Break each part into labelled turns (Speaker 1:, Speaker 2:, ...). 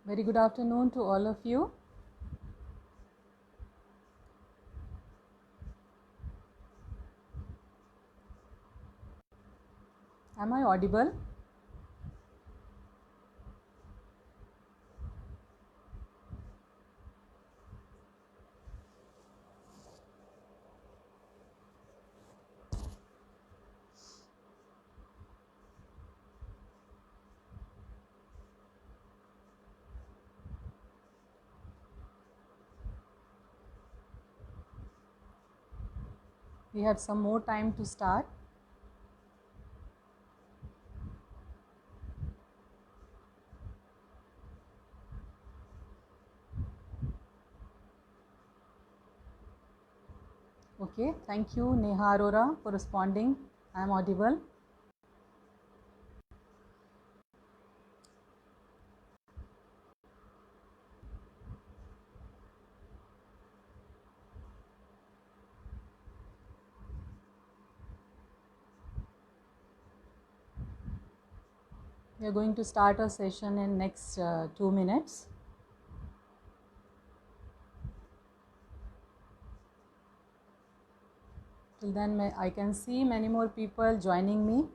Speaker 1: Very good afternoon to all of you. Am I audible? We have some more time to start. Okay, thank you Neha Arora for responding. I am audible. We are going to start our session in next 2 minutes. Till then I can see many more people joining me.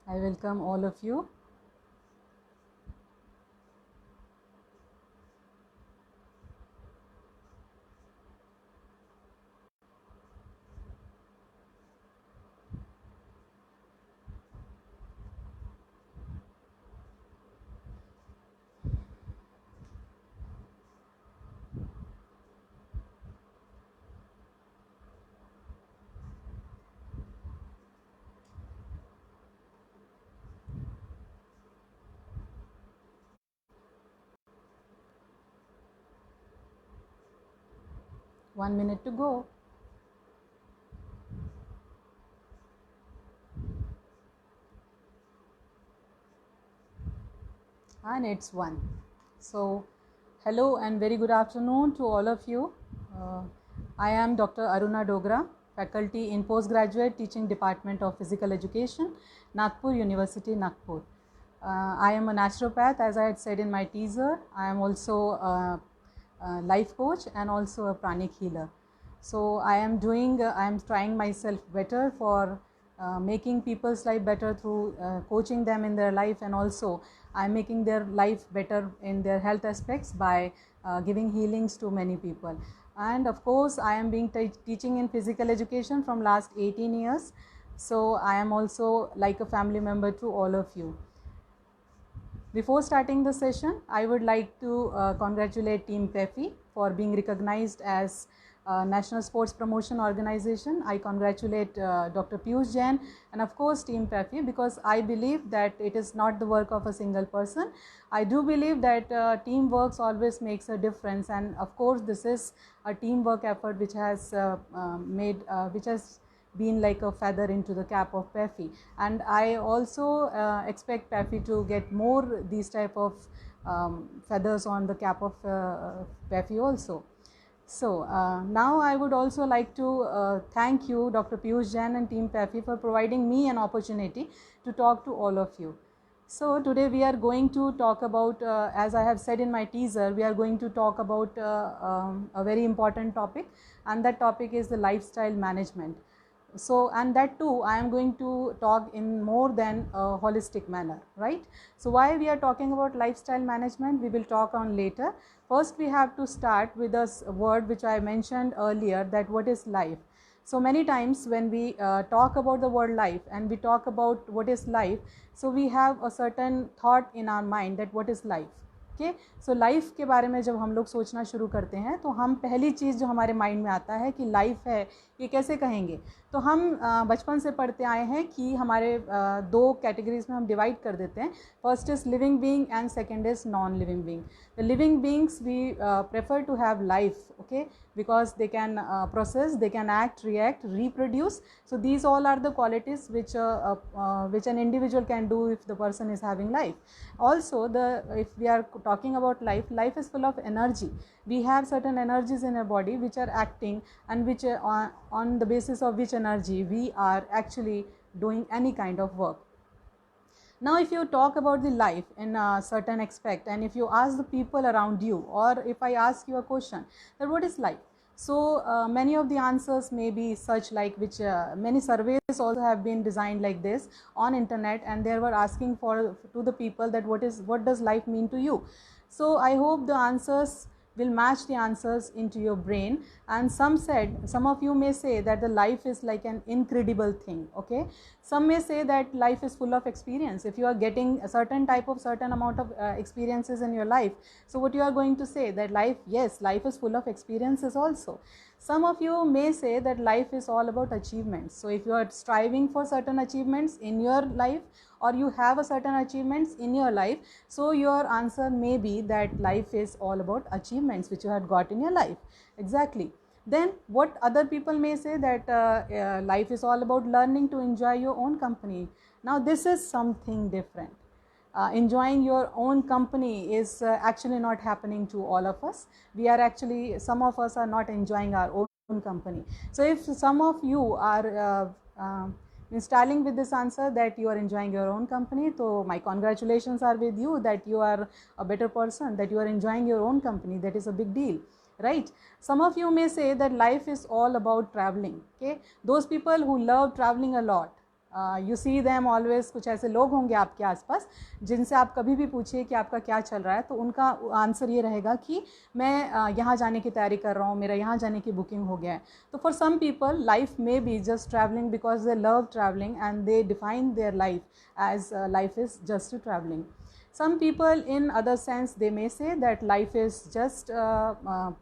Speaker 1: I welcome all of you. One minute to go. And it's 1. So hello and very good afternoon to all of you. I am Dr. Aruna Dogra, faculty in postgraduate teaching department of physical education, Nagpur University, Nagpur. I am a naturopath, as I had said in my teaser. I am also a life coach and also a pranic healer. So I am trying myself better for making people's life better through coaching them in their life, and also I am making their life better in their health aspects by giving healings to many people. And of course I am being teaching in physical education from last 18 years. So I am also like a family member to all of you. Before starting the session, I would like to congratulate Team PEFI for being recognized as National Sports Promotion Organization. I congratulate Dr. Piyush Jain and of course Team PEFI, because I believe that it is not the work of a single person. I do believe that teamwork always makes a difference, and of course this is a teamwork effort which has been like a feather into the cap of PEFI. And I also expect PEFI to get more these type of feathers on the cap of PEFI also. So now I would also like to thank you, Dr. Piyush Jain and Team PEFI, for providing me an opportunity to talk to all of you. So today we are going to talk about, as I have said in my teaser, we are going to talk about a very important topic, and that topic is the lifestyle management. So, and that too I am going to talk in more than a holistic manner, right? So why we are talking about lifestyle management, we will talk on later. First we have to start with a word which I mentioned earlier, that what is life. So many times when we talk about the word life and we talk about what is life, so we have a certain thought in our mind that what is life. Okay, so life के बारे में जब हम लोग सोचना शुरू करते हैं तो हम पहली चीज़ जो हमारे माइंड में आता है कि लाइफ है, ये कैसे कहेंगे। तो हम बचपन से पढ़ते आए हैं कि हमारे दो कैटेगरीज में हम डिवाइड कर देते हैं। First is living being and second is non living being. The living beings we prefer to have life, okay, because they can process, they can act, react, reproduce. So these all are the qualities which an individual can do if the person is having life. Also, if we are talking about life, life is full of energy. We have certain energies in our body which are acting, and which on the basis of which energy we are actually doing any kind of work. Now if you talk about the life in a certain aspect, and if you ask the people around you, or if I ask you a question that what is life, so many of the answers may be such like which many surveys also have been designed like this on internet, and they were asking for to the people that what does life mean to you. So I hope the answers will match the answers into your brain. And some of you may say that the life is like an incredible thing. Okay, some may say that life is full of experience. If you are getting a certain amount of experiences in your life, so what you are going to say that life, yes, life is full of experiences also. Some of you may say that life is all about achievements. So if you are striving for certain achievements in your life, or you have a certain achievements in your life, so your answer may be that life is all about achievements which you had got in your life. Exactly. Then what other people may say that life is all about learning to enjoy your own company. Now this is something different. Enjoying your own company is actually not happening to all of us. We are actually, some of us are not enjoying our own company. So if some of you are installing with this answer that you are enjoying your own company, so my congratulations are with you, that you are a better person, that you are enjoying your own company. That is a big deal, right? Some of you may say that life is all about traveling. Okay, those people who love traveling a lot, you see them always, कुछ ऐसे लोग होंगे आपके आसपास जिनसे आप कभी भी पूछिए कि आपका क्या चल रहा है, तो उनका आंसर ये रहेगा कि मैं यहाँ जाने की तैयारी कर रहा हूँ, मेरा यहाँ जाने की बुकिंग हो गया है. तो for some people life may be just travelling because they love travelling and they define their life as life is just travelling. Some people in other sense, they may say that life is just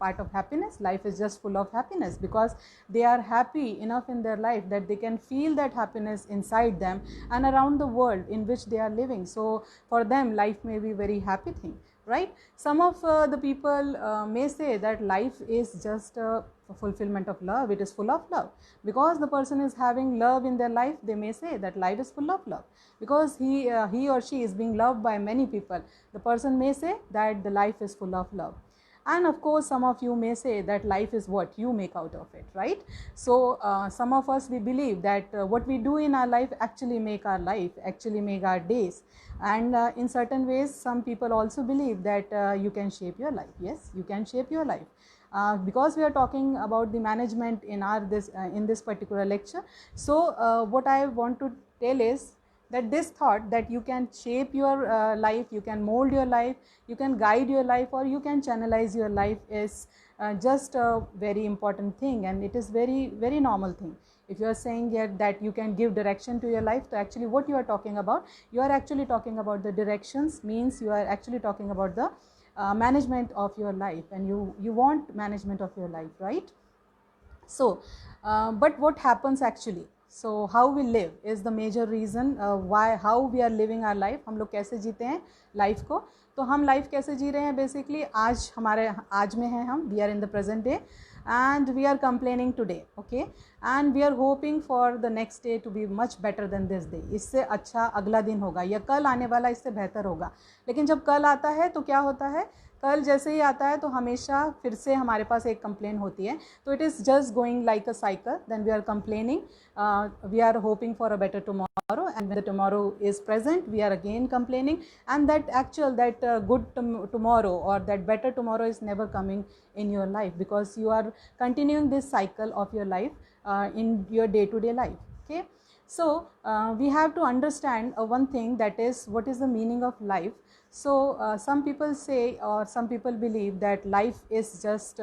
Speaker 1: part of happiness. Life is just full of happiness because they are happy enough in their life that they can feel that happiness inside them and around the world in which they are living. So for them life may be very happy thing, right? Some of the people may say that life is just a fulfillment of love. It is full of love because the person is having love in their life. They may say that life is full of love because he or she is being loved by many people. The person may say that the life is full of love. And of course some of you may say that life is what you make out of it, right? So some of us, we believe that what we do in our life actually make our life, actually make our days. And in certain ways some people also believe that you can shape your life. Yes, you can shape your life. Because we are talking about the management in in this particular lecture, so what I want to tell is that this thought that you can shape your life, you can mold your life, you can guide your life, or you can channelize your life is just a very important thing, and it is very normal thing. If you are saying here that you can give direction to your life, so actually what you are talking about, you are actually talking about the directions, means you are actually talking about the management of your life, and you want management of your life, right? So but what happens actually, so how we live is the major reason why, how we are living our life. हम लोग कैसे जीते हैं life को, तो हम life कैसे जी रहे हैं बेसिकली, आज हमारे आज में हैं हम, we are in the present day and we are complaining today, okay, and we are hoping for the next day to be much better than this day. इससे अच्छा अगला दिन होगा या कल आने वाला इससे बेहतर होगा. लेकिन जब कल आता है तो क्या होता है, कल जैसे ही आता है तो हमेशा फिर से हमारे पास एक कंप्लेन होती है. तो it is just going like a cycle. Then we are complaining, we are hoping for a better tomorrow, and when the tomorrow is present we are again complaining, and that good tomorrow or that better tomorrow is never coming in your life because you are continuing this cycle of your life in your day-to-day life. Okay, so we have to understand one thing, that is what is the meaning of life. So some people say, or some people believe that life is just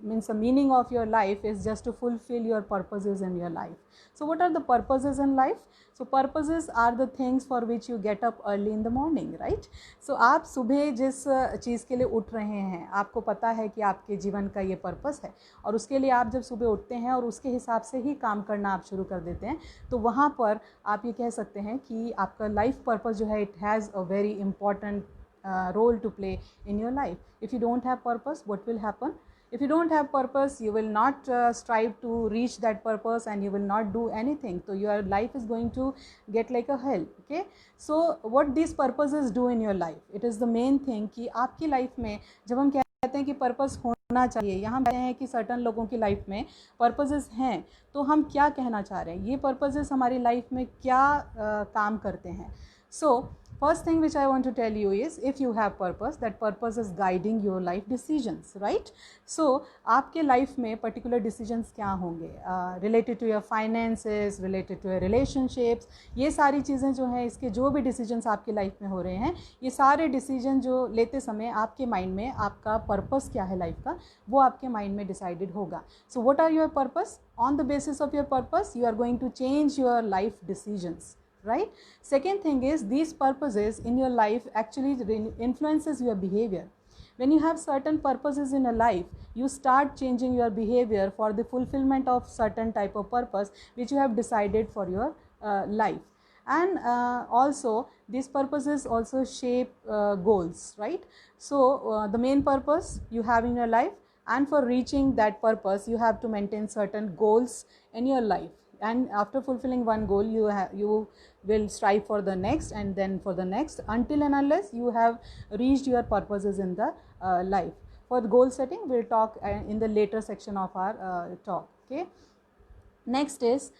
Speaker 1: means the meaning of your life is just to fulfill your purposes in your life. So what are the purposes in life? So purposes are the things for which you get up early in the morning, right? So आप सुबह जिस चीज़ के लिए उठ रहे हैं, आपको पता है कि आपके जीवन का ये पर्पस है, और उसके लिए आप जब सुबह उठते हैं और उसके हिसाब से ही काम करना आप शुरू कर देते हैं, तो वहाँ पर आप ये कह सकते हैं कि आपका लाइफ पर्पस जो है, it has a very important role to play in your life. If you don't have purpose, what will happen? If you don't have purpose, you will not strive to reach that purpose, and you will not do anything. So your life is going to get like a hell. Okay, so what these purposes do in your life, it is the main thing कि आपकी life में जब हम कहते हैं कि purpose होना चाहिए। यहाँ कहते हैं कि सर्टन लोगों की लाइफ में पर्पसेस हैं, तो हम क्या कहना चाह रहे हैं, ये पर्पसेस हमारी लाइफ में क्या काम करते हैं। सो first thing which I want to tell you is, if you have purpose, that purpose is guiding your life decisions, right? So आपके लाइफ में particular decisions क्या होंगे, related to your finances, related to your relationships, ये सारी चीज़ें जो हैं, इसके जो भी decisions आपकी लाइफ में हो रहे हैं, ये सारे decision जो लेते समय आपके माइंड में आपका purpose क्या है लाइफ का, वो आपके माइंड में decided होगा. So what are your purpose? On the basis of your purpose, you are going to change your life decisions. Right? Second thing is, these purposes in your life actually influences your behavior. When you have certain purposes in your life, you start changing your behavior for the fulfillment of certain type of purpose which you have decided for your life. And also these purposes also shape goals, right? So the main purpose you have in your life, and for reaching that purpose you have to maintain certain goals in your life. And after fulfilling one goal, you will strive for the next, and then for the next, until and unless you have reached your purposes in the life. For the goal setting, we'll talk in the later section of our talk. Okay. Next is,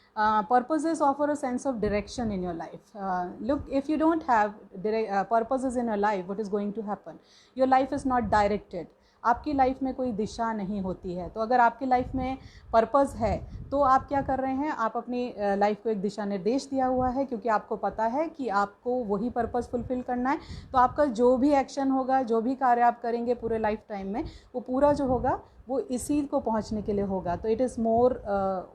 Speaker 1: purposes offer a sense of direction in your life. Look, if you don't have purposes in your life, what is going to happen? Your life is not directed. आपकी life में कोई दिशा नहीं होती है. तो अगर आपकी life में पर्पस है, तो आप क्या कर रहे हैं, आप अपनी लाइफ को एक दिशा निर्देश दिया हुआ है, क्योंकि आपको पता है कि आपको वही पर्पस फुलफिल करना है. तो आपका जो भी एक्शन होगा, जो भी कार्य आप करेंगे पूरे लाइफ टाइम में, वो पूरा जो होगा वो इसी को पहुंचने के लिए होगा. तो it is more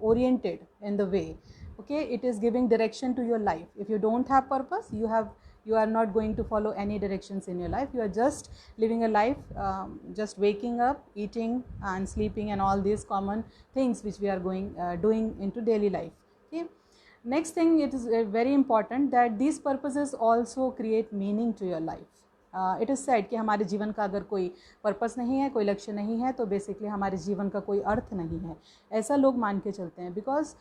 Speaker 1: oriented in the way. Okay, it is giving direction to your life. If you don't have purpose, you are not going to follow any directions in your life. You are just living a life, just waking up, eating and sleeping, and all these common things which we are doing into daily life. Okay. Next thing, it is very important that these purposes also create meaning to your life. It is said कि हमारे जीवन का अगर कोई purpose नहीं है, कोई लक्ष्य नहीं है, तो बेसिकली हमारे जीवन का कोई अर्थ नहीं है. ऐसा लोग मान के चलते हैं. Because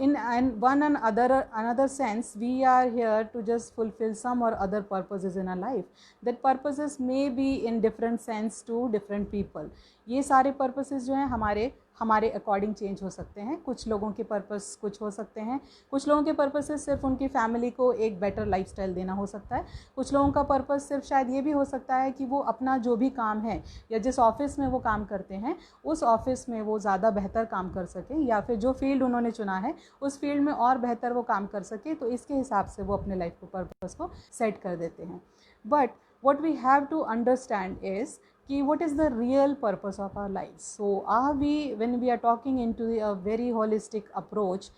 Speaker 1: in one and another sense we are here to just fulfil some or other purposes in our life. That purposes may be in different sense to different people. ये सारे पर्पसेस जो हैं हमारे अकॉर्डिंग चेंज हो सकते हैं. कुछ लोगों के पर्पस कुछ हो सकते हैं. कुछ लोगों के पर्पसेस सिर्फ उनकी फैमिली को एक बेटर लाइफस्टाइल देना हो सकता है. कुछ लोगों का पर्पस सिर्फ शायद ये भी हो सकता है कि वो अपना जो भी काम है या जिस ऑफिस में वो काम करते हैं, उस ऑफिस में वो ज़्यादा बेहतर काम कर सकें, या फिर जो फील्ड उन्होंने चुना है उस फील्ड में और बेहतर वो काम कर सके. तो इसके हिसाब से वो अपने लाइफ को पर्पस को सेट कर देते हैं. But what we have to understand is what is the real purpose of our lives. So when we are talking into a very holistic approach,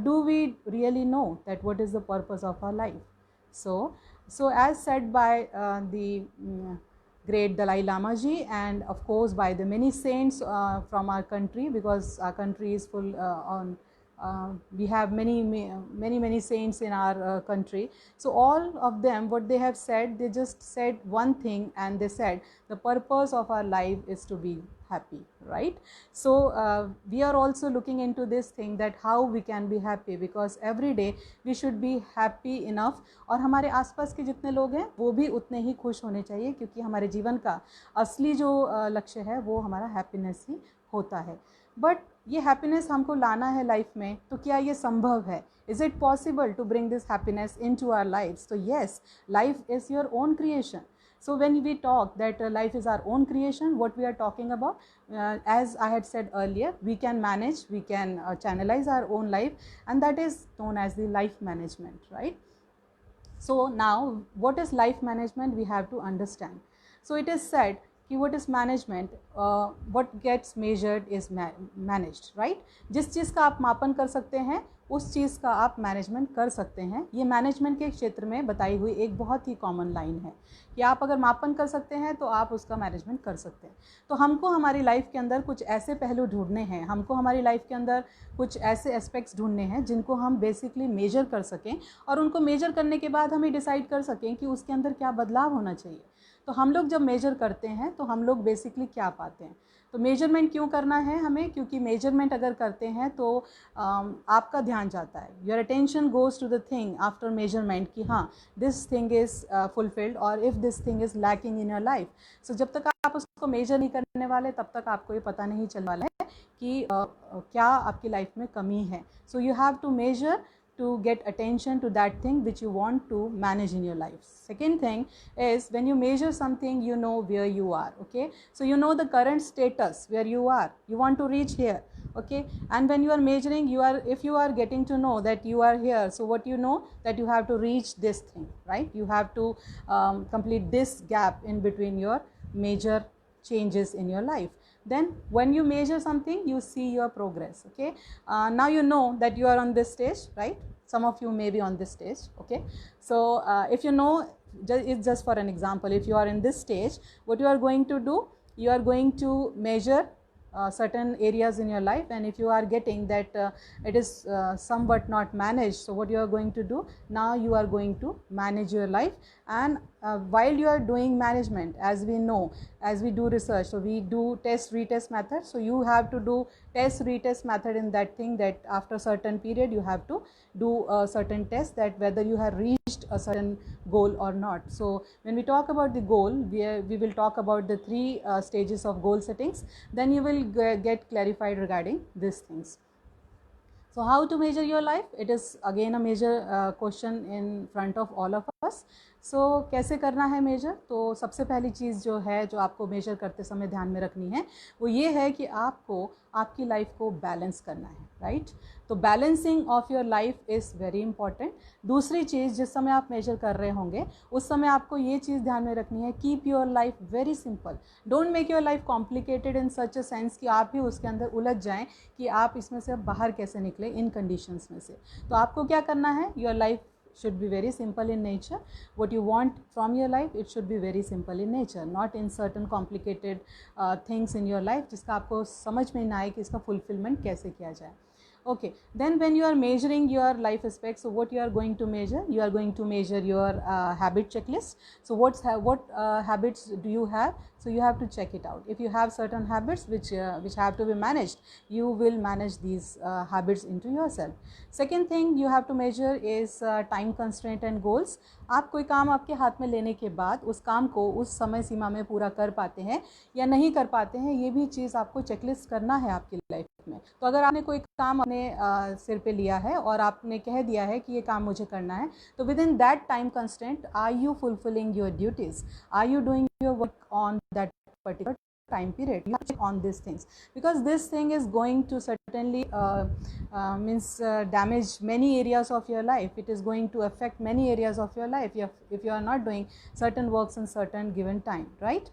Speaker 1: do we really know that what is the purpose of our life? So as said by the great Dalai Lama ji, and of course by the many saints from our country, because our country is full we have many saints in our country. So all of them, what they have said, they just said one thing, and they said the purpose of our life is to be happy, right? So we are also looking into this thing, that how we can be happy, because every day we should be happy enough. और हमारे आसपास के जितने लोग हैं वो भी उतने ही खुश होने चाहिए, क्योंकि हमारे जीवन का असली जो लक्ष्य है वो हमारा हैप्पीनेस ही होता है. बट ये हैप्पीनेस हमको लाना है लाइफ में, तो क्या ये संभव है? Is it possible to bring this happiness into our lifes? तो yes, life is your own creation. So when we talk that life is our own creation, what we are talking about, as I had said earlier, we can manage, we can channelize our own life, and that is known as the life management, right? So now, what is life management? We have to understand. So it is said what is management, what gets measured is managed, right? जिस चीज़ का आप मापन कर सकते हैं उस चीज़ का आप मैनेजमेंट कर सकते हैं. ये मैनेजमेंट के क्षेत्र में बताई हुई एक बहुत ही कॉमन लाइन है कि आप अगर मापन कर सकते हैं तो आप उसका मैनेजमेंट कर सकते हैं. तो हमको हमारी लाइफ के अंदर कुछ ऐसे पहलू ढूंढने हैं, हमको हमारी लाइफ के अंदर कुछ ऐसे एस्पेक्ट्स ढूंढने हैं जिनको हम बेसिकली मेजर कर सकें, और उनको मेजर करने के बाद हम ये डिसाइड कर सकें कि उसके अंदर क्या बदलाव होना चाहिए. तो हम लोग जब मेजर करते हैं तो हम लोग बेसिकली क्या पाते हैं? तो मेजरमेंट क्यों करना है हमें? क्योंकि मेजरमेंट अगर करते हैं तो आपका ध्यान जाता है, your attention goes to the thing after measurement कि हाँ this thing is fulfilled or if this thing is lacking in your life. So जब तक आप उसको मेजर नहीं करने वाले तब तक आपको ये पता नहीं चलने वाला है कि क्या आपकी लाइफ में कमी है। So you have to measure to get attention to that thing which you want to manage in your life. Second thing is when you measure something, you know where you are, okay? So you know the current status where you are, you want to reach here, okay? And when you are measuring, if you are getting to know that you are here, so what you know that you have to reach this thing, right? You have to complete this gap in between your major changes in your life. Then when you measure something, you see your progress, okay? Now you know that you are on this stage, right? Some of you may be on this stage, okay? So if you know, it's just for an example, if you are in this stage, what you are going to do, you are going to measure certain areas in your life, and if you are getting that it is somewhat not managed, so what you are going to do, now you are going to manage your life. And while you are doing management, as we know, as we do research, so we do test retest method, so you have to do test retest method in that thing, that after certain period you have to do a certain test that whether you have reached a certain goal or not. So when we talk about the goal, we will talk about the three stages of goal settings, then you will get clarified regarding these things. So how to measure your life? It is again a major question in front of all of us. So कैसे करना है major? तो सबसे पहली चीज़ जो है, जो आपको मेजर करते समय ध्यान में रखनी है, वो ये है कि आपको आपकी लाइफ को बैलेंस करना है, राइट? तो balancing of your life is very important. दूसरी चीज़, जिस समय आप मेजर कर रहे होंगे उस समय आपको ये चीज़ ध्यान में रखनी है, keep your life very simple. Don't make your life complicated in such a sense कि आप भी उसके अंदर उलझ जाएं कि आप इसमें से अब बाहर कैसे निकले इन कंडीशंस में से. तो आपको क्या करना है? Your life should be very simple in nature. What you want from your life, it should be very simple in nature, not in certain complicated things in your life जिसका आपको समझ में ना आए कि इसका fulfillment कैसे किया जाए. Okay, then when you are measuring your life aspects, so what you are going to measure? You are going to measure your habit checklist. So what habits do you have? So you have to check it out. If you have certain habits which have to be managed, you will manage these habits into yourself. Second thing you have to measure is time constraint and goals. आप कोई काम आपके हाथ में लेने के बाद उस काम को उस समय सीमा में पूरा कर पाते हैं या नहीं कर पाते हैं, ये भी चीज़ आपको चेकलिस्ट करना है आपकी लाइफ में. तो अगर आपने कोई काम अपने सिर पे लिया है और आपने कह दिया है कि ये काम मुझे करना है, तो within that time constraint are you fulfilling your duties, are you doing your work on that particular time period? You have to check on these things, because this thing is going to certainly damage many areas of your life. It is going to affect many areas of your life if you are not doing certain works in certain given time, right?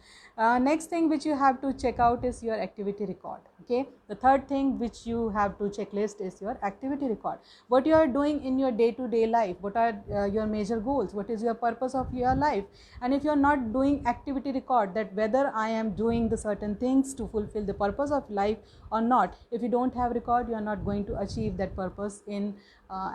Speaker 1: Next thing which you have to check out is your activity record. Okay, the third thing which you have to checklist is your activity record. What you are doing in your day-to-day life, what are your major goals, what is your purpose of your life, and if you are not doing activity record, that whether I am doing the certain things to fulfill the purpose of life or not, if you don't have record, you are not going to achieve that purpose in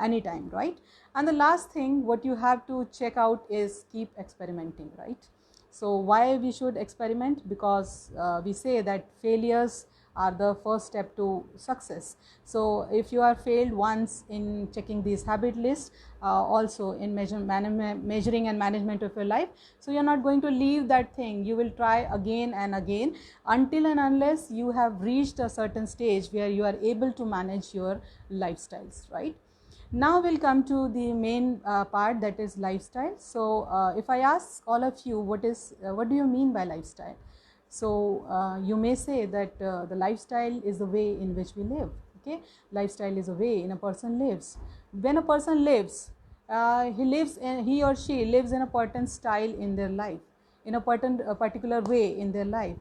Speaker 1: any time, right? And the last thing what you have to check out is keep experimenting, right? So why we should experiment? Because we say that failures are the first step to success. So if you are failed once in checking these habit lists, also in measuring and management of your life, so you are not going to leave that thing. You will try again and again until and unless you have reached a certain stage where you are able to manage your lifestyles, right? Now we'll come to the main part, that is lifestyle. So if I ask all of you, what do you mean by lifestyle? So you may say that the lifestyle is the way in which we live. Okay, lifestyle is a way in a person lives. When a person lives, he or she lives in a certain style in their life, in a particular way in their life.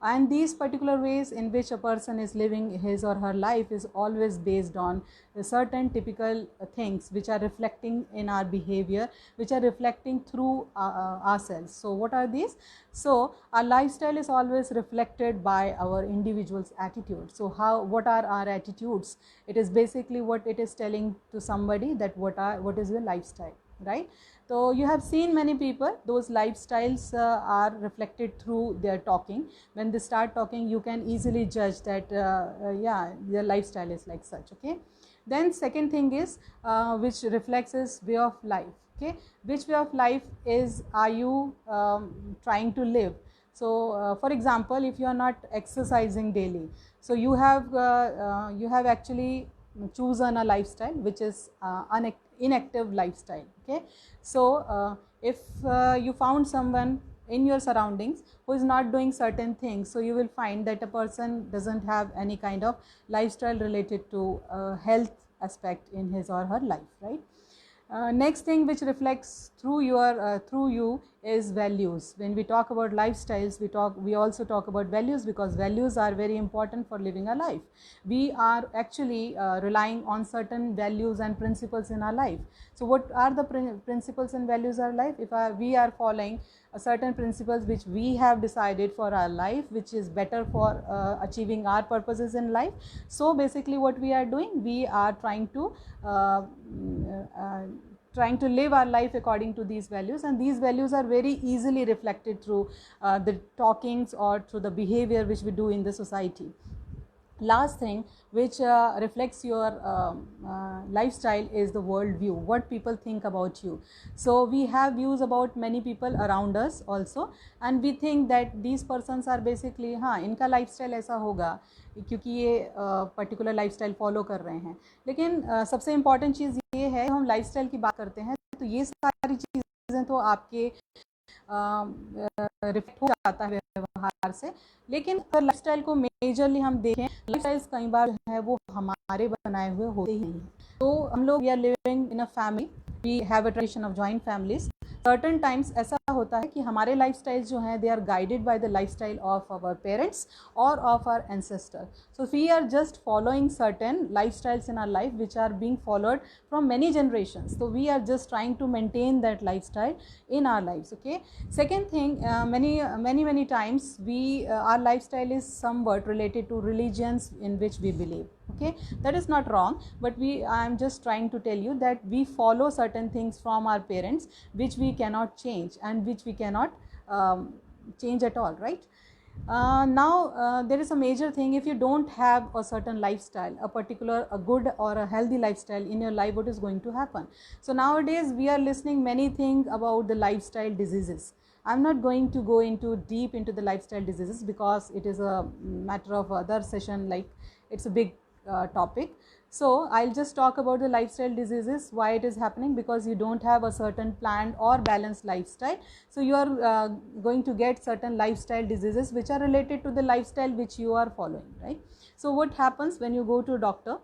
Speaker 1: And these particular ways in which a person is living his or her life is always based on certain typical things which are reflecting in our behavior, which are reflecting through ourselves. So what are these? So our lifestyle is always reflected by our individual's attitude. So what are our attitudes? It is basically what it is telling to somebody that what is your lifestyle, right? So you have seen many people, those lifestyles are reflected through their talking. When they start talking, you can easily judge that yeah, their lifestyle is like such. Okay. Then second thing is which reflects is way of life. Okay, which way of life are you trying to live? So for example, if you are not exercising daily, so you have actually chosen a lifestyle which is inactive lifestyle. Okay, so if you found someone in your surroundings who is not doing certain things, so you will find that a person doesn't have any kind of lifestyle related to health aspect in his or her life, right? Next thing which reflects through you is values. When we talk about lifestyles, we also talk about values, because values are very important for living a life. We are actually relying on certain values and principles in our life. So what are the principles and values of our life? If we are following certain principles which we have decided for our life, which is better for achieving our purposes in life, so basically what we are doing, we are trying to live our life according to these values, and these values are very easily reflected through the talkings or through the behavior which we do in the society. Last thing which reflects your lifestyle is the world view, what people think about you. So we have views about many people around us also, and we think that these persons are basically, हाँ इनका lifestyle ऐसा होगा क्योंकि ये particular lifestyle follow कर रहे हैं. लेकिन सबसे इम्पॉर्टेंट चीज़ ये है, हम लाइफस्टाइल की बात करते हैं तो ये सारी चीज़ें तो आपके रिफ्लेक्ट हो जाता है व्यवहार से, लेकिन अगर लाइफस्टाइल को मेजरली हम देखें, लाइफस्टाइल्स कई बार जो है वो हमारे बनाए हुए होते ही नहीं. तो हम लोग we are living in a family, we have a tradition of joint families. Certain times ऐसा होता है कि हमारे लाइफस्टाइल्स जो हैं they are guided by the lifestyle of our parents or of our ancestor. So we are just following certain lifestyles in our life which are being followed from many generations. So we are just trying to maintain that lifestyle in our lives. Okay. Second thing, many times our lifestyle is somewhat related to religions in which we believe. Okay, that is not wrong, but I am just trying to tell you that we follow certain things from our parents which we cannot change and which we cannot change at all, right? Now there is a major thing. If you don't have a certain lifestyle, a good or a healthy lifestyle in your life, what is going to happen? So nowadays we are listening many things about the lifestyle diseases. I'm not going to go deep into the lifestyle diseases because it is a matter of other session, like it's a big topic. So I'll just talk about the lifestyle diseases, why it is happening, because you don't have a certain planned or balanced lifestyle. So you are going to get certain lifestyle diseases which are related to the lifestyle which you are following, right? So what happens when you go to a doctor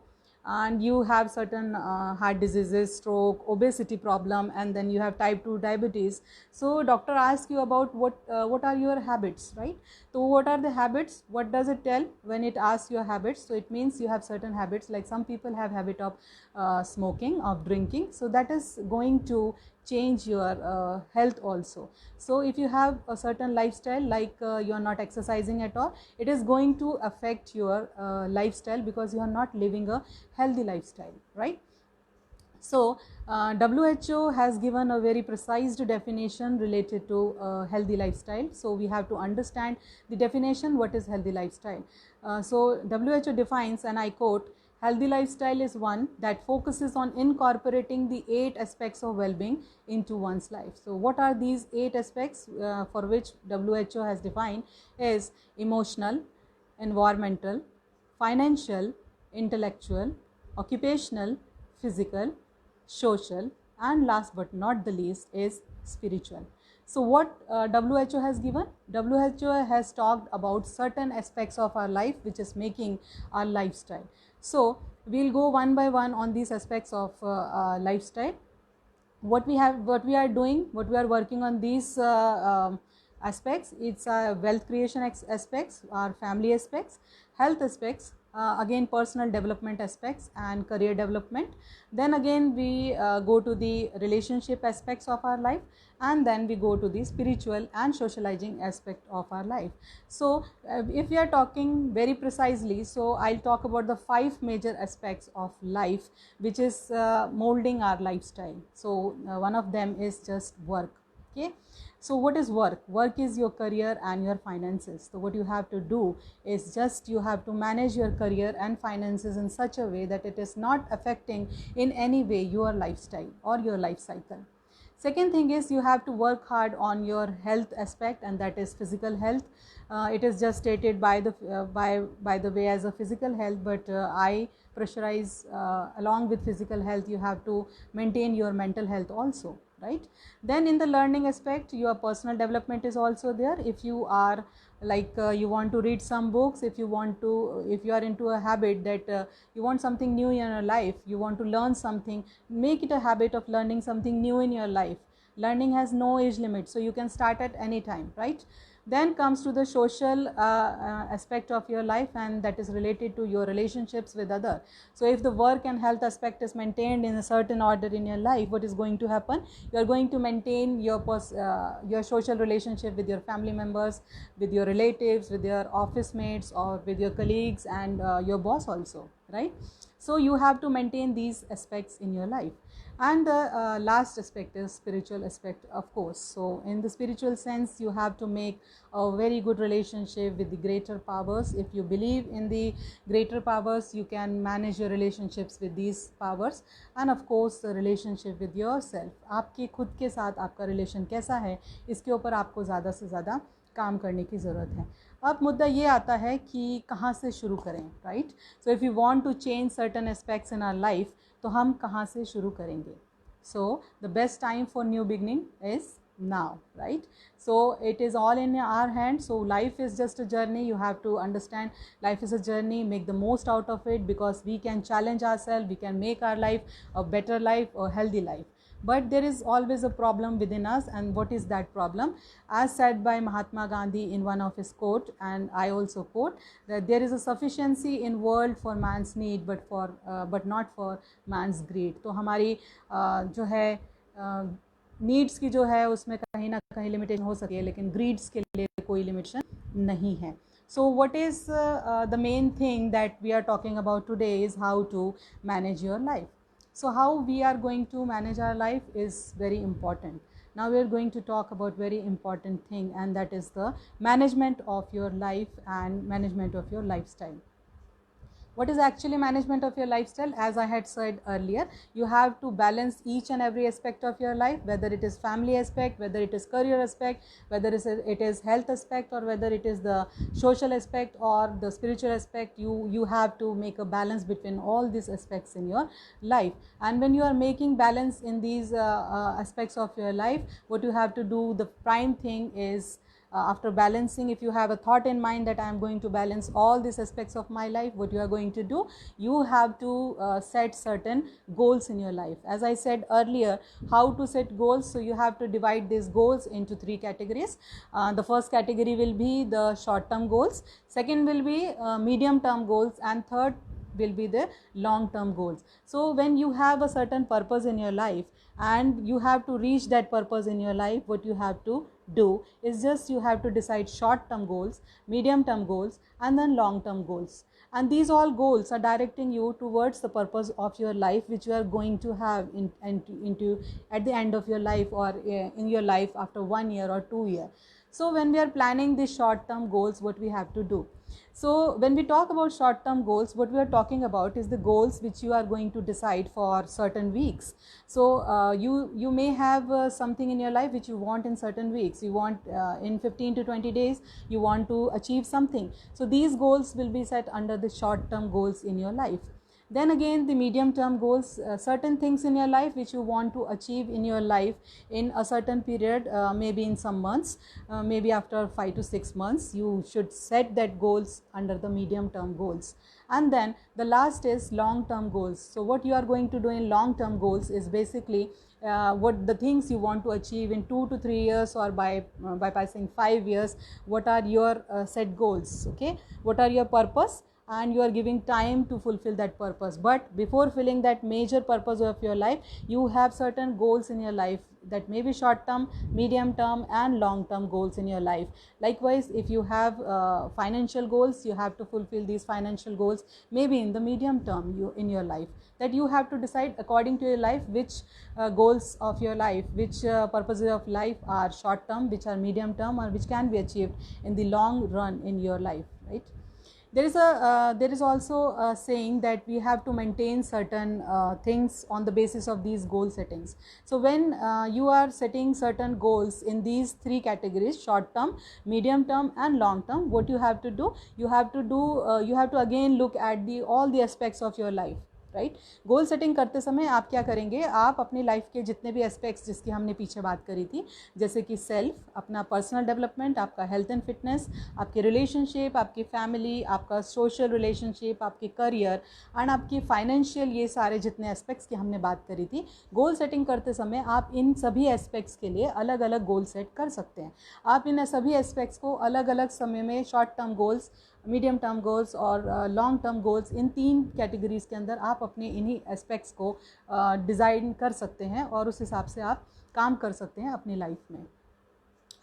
Speaker 1: and you have certain heart diseases, stroke, obesity problem, and then you have type 2 diabetes. So doctor asks you about what are your habits, right? So what are the habits? What does it tell when it asks your habits? So it means you have certain habits, like some people have habit of smoking, of drinking. So that is going to change your health also. So if you have a certain lifestyle, like you are not exercising at all, it is going to affect your lifestyle because you are not living a healthy lifestyle, right? So WHO has given a very precise definition related to healthy lifestyle. So we have to understand the definition, what is healthy lifestyle. So WHO defines, and I quote, healthy lifestyle is one that focuses on incorporating the 8 aspects of well-being into one's life. So what are these 8 aspects for which WHO has defined is emotional, environmental, financial, intellectual, occupational, physical, social, and last but not the least is spiritual. So what WHO has given? WHO has talked about certain aspects of our life which is making our lifestyle. So we'll go one by one on these aspects of lifestyle. What we are doing, what we are working on these aspects, it's wealth creation aspects, our family aspects, health aspects, again personal development aspects and career development. Then again we go to the relationship aspects of our life, and then we go to the spiritual and socializing aspect of our life. So if we are talking very precisely, so I'll talk about the 5 major aspects of life which is molding our lifestyle. So one of them is just work. Okay, so what is work? Work is your career and your finances. So what you have to do is just you have to manage your career and finances in such a way that it is not affecting in any way your lifestyle or your life cycle. Second thing is you have to work hard on your health aspect, and that is physical health. It is just stated by the way as a physical health, but I pressurize along with physical health you have to maintain your mental health also, right? Then in the learning aspect, your personal development is also there. If you are like you want to read some books, if you are into a habit that you want something new in your life, you want to learn something, make it a habit of learning something new in your life. Learning has no age limit, so you can start at any time, right? Then comes to the social aspect of your life, and that is related to your relationships with other. So if the work and health aspect is maintained in a certain order in your life, what is going to happen? You are going to maintain your social relationship with your family members, with your relatives, with your office mates, or with your colleagues, and your boss also, right? So you have to maintain these aspects in your life. And the last aspect is spiritual aspect, of course. So in the spiritual sense, you have to make a very good relationship with the greater powers. If you believe in the greater powers, you can manage your relationships with these powers. And of course the relationship with yourself. आपके खुद के साथ आपका relation कैसा है, इसके ऊपर आपको ज़्यादा से ज़्यादा काम करने की ज़रूरत है. अब मुद्दा ये आता है कि कहाँ से शुरू करें, right? So if you want to change certain aspects in our life, तो हम कहाँ से शुरू करेंगे? So the best time for new beginning is now, right? So it is all in our hands. So life is just a journey. You have to understand life is a journey. Make the most out of it, because we can challenge ourselves, we can make our life a better life, a healthy life. But there is always a problem within us. And what is that problem? As said by Mahatma Gandhi in one of his quote, and I also quote, that there is a sufficiency in world for man's need, but not for man's greed. तो हमारी जो है needs की जो है उसमें कहीं ना कहीं लिमिटेशन हो सकती है, लेकिन ग्रीड्स के लिए कोई लिमिटेशन नहीं है. So what is the main thing that we are talking about today is how to manage your life. So how we are going to manage our life is very important. Now we are going to talk about very important thing, and that is the management of your life and management of your lifestyle. What is actually management of your lifestyle? As I had said earlier, you have to balance each and every aspect of your life, whether it is family aspect, whether it is career aspect, whether it is health aspect, or whether it is the social aspect or the spiritual aspect. You have to make a balance between all these aspects in your life. And when you are making balance in these aspects of your life, what you have to do, the prime thing is, after balancing, if you have a thought in mind that I am going to balance all these aspects of my life, what you are going to do, you have to set certain goals in your life. As I said earlier, how to set goals? So you have to divide these goals into 3 categories. The first category will be the short term goals, second will be medium term goals, and third will be the long term goals. So when you have a certain purpose in your life and you have to reach that purpose in your life, what you have to do is just you have to decide short term goals, medium term goals, and then long term goals. And these all goals are directing you towards the purpose of your life, which you are going to have into at the end of your life, or in your life after 1 year or 2 years. So when we are planning these short term goals, what we have to do? So when we talk about short term goals, what we are talking about is the goals which you are going to decide for certain weeks. So you may have something in your life which you want in certain weeks. You want in 15 to 20 days you want to achieve something. So these goals will be set under the short term goals in your life. Then again, the medium term goals, certain things in your life which you want to achieve in your life in a certain period, maybe in some months, maybe after 5 to 6 months, you should set that goals under the medium term goals. And then the last is long term goals. So what you are going to do in long term goals is basically what the things you want to achieve in 2 to 3 years, or by passing 5 years, what are your set goals, okay? What are your purpose? and you are giving time to fulfill that purpose. But before filling that major purpose of your life, you have certain goals in your life that may be short term, medium term, and long term goals in your life. Likewise, if you have financial goals, you have to fulfill these financial goals maybe in the medium term in your life, that you have to decide according to your life which goals of your life, which purposes of life are short term, which are medium term, or which can be achieved in the long run in your life, right? There is also a saying that we have to maintain certain things on the basis of these goal settings. So when you are setting certain goals in these three categories, short term, medium term, and long term, what you have to do, you have to again look at all the aspects of your life, right. Goal setting करते समय आप क्या करेंगे, आप अपनी life के जितने भी एस्पेक्ट्स जिसकी हमने पीछे बात करी थी, जैसे कि सेल्फ, अपना पर्सनल डेवलपमेंट, आपका हेल्थ एंड फिटनेस, आपके रिलेशनशिप, आपकी फैमिली, आपका सोशल रिलेशनशिप, आपकी करियर एंड आपकी फाइनेंशियल, ये सारे जितने एस्पेक्ट्स की हमने बात करी थी, गोल सेटिंग करते समय आप इन सभी एस्पेक्ट्स के लिए अलग अलग गोल सेट कर सकते हैं. आप इन सभी एस्पेक्ट्स को अलग अलग समय में short term goals, medium term goals और लॉन्ग टर्म गोल्स, इन तीन कैटेगरीज़ के अंदर आप अपने इन्हीं एस्पेक्ट्स को डिज़ाइन कर सकते हैं और उस हिसाब से आप काम कर सकते हैं अपनी लाइफ में.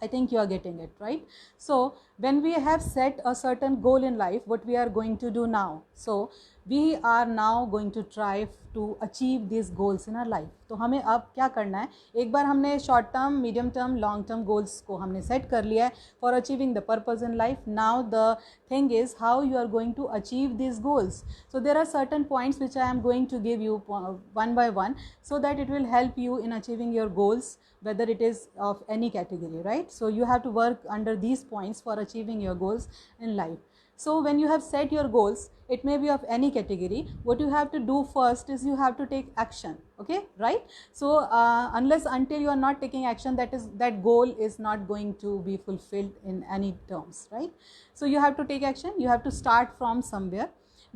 Speaker 1: I think you are getting it, right? So when we have set a certain goal in life, what we are going to do now? So we are now going to try to achieve these goals in our life. तो हमें अब क्या करना है, एक बार हमने short term, medium term, long term goals को हमने सेट कर लिया है for achieving the purpose in life. Now the thing is how you are going to achieve this goals. So there are certain points which I am going to give you one by one so that it will help you in achieving your goals, whether it is of any category, right? So you have to work under these points for achieving your goals in life. So when you have set your goals, it may be of any category, what you have to do first is you have to take action, okay, right? So until you are not taking action, that goal is not going to be fulfilled in any terms, right? So you have to take action, you have to start from somewhere.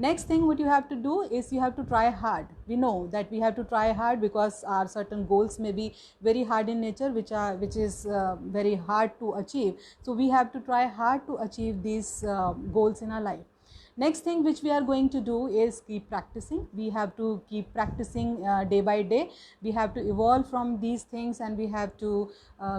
Speaker 1: Next thing what you have to do is you have to try hard. We know that we have to try hard because our certain goals may be very hard in nature, which is very hard to achieve. So we have to try hard to achieve these goals in our life. Next thing which we are going to do is keep practicing. We have to keep practicing day by day. We have to evolve from these things and we have to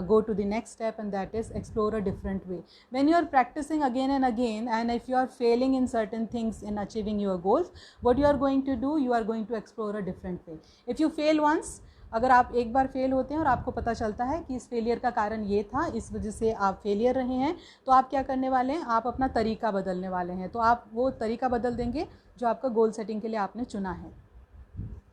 Speaker 1: go to the next step, and that is explore a different way. When you are practicing again and again, and if you are failing in certain things in achieving your goals, what you are going to do, you are going to explore a different way. If you fail once, अगर आप एक बार fail होते हैं और आपको पता चलता है कि इस फेलियर का कारण ये था, इस वजह से आप फेलियर रहे हैं, तो आप क्या करने वाले हैं, आप अपना तरीका बदलने वाले हैं. तो आप वो तरीका बदल देंगे जो आपका गोल सेटिंग के लिए आपने चुना है.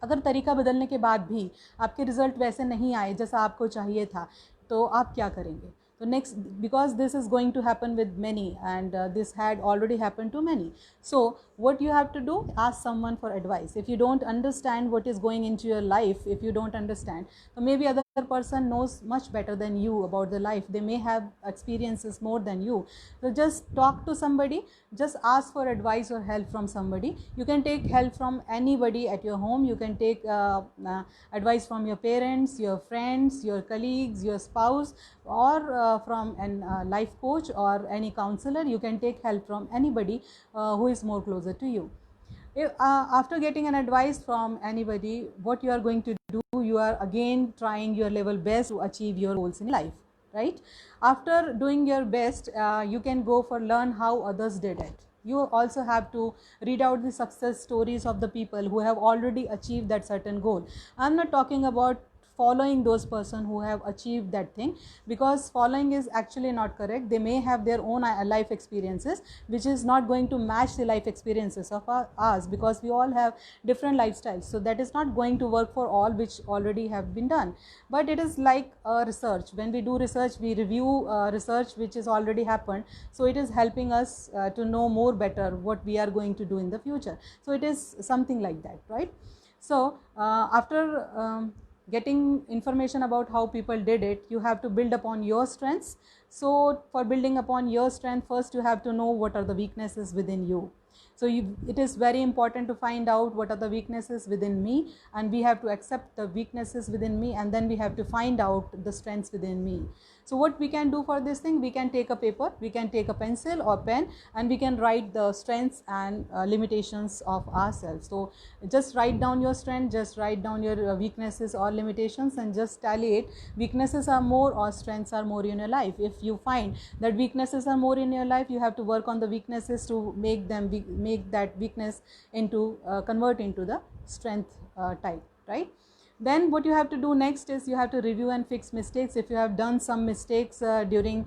Speaker 1: अगर तरीका बदलने के बाद भी आपके रिजल्ट वैसे नहीं आए जैसा आपको चाहिए था, तो आप क्या करेंगे? So next, because this is going to happen with many, and this had already happened to many. So what you have to do, ask someone for advice. If you don't understand what is going into your life, if you don't understand, so maybe other person knows much better than you about the life. They may have experiences more than you. So just talk to somebody, just ask for advice or help from somebody. You can take help from anybody at your home. You can take advice from your parents, your friends, your colleagues, your spouse, or from a life coach or any counselor. You can take help from anybody who is more closer to you. After getting an advice from anybody, what you are going to do, you are again trying your level best to achieve your goals in life, right? After doing your best, you can go for learn how others did it. You also have to read out the success stories of the people who have already achieved that certain goal. I'm not talking about following those person who have achieved that thing, because following is actually not correct. They may have their own life experiences which is not going to match the life experiences of ours, because we all have different lifestyles. So that is not going to work for all which already have been done. But it is like research. When we do research, we review research which has already happened. So it is helping us to know more better what we are going to do in the future. So it is something like that, right? So after getting information about how people did it, you have to build upon your strengths. So for building upon your strength, first you have to know what are the weaknesses within you. So it is very important to find out what are the weaknesses within me, and we have to accept the weaknesses within me, and then we have to find out the strengths within me. So what we can do for this thing, we can take a paper, we can take a pencil or pen, and we can write the strengths and limitations of ourselves. So just write down your strength, just write down your weaknesses or limitations, and just tally it. Weaknesses are more or strengths are more in your life. If you find that weaknesses are more in your life, you have to work on the weaknesses to make that weakness into convert into the strength type, right? Then what you have to do next is you have to review and fix mistakes. If you have done some mistakes during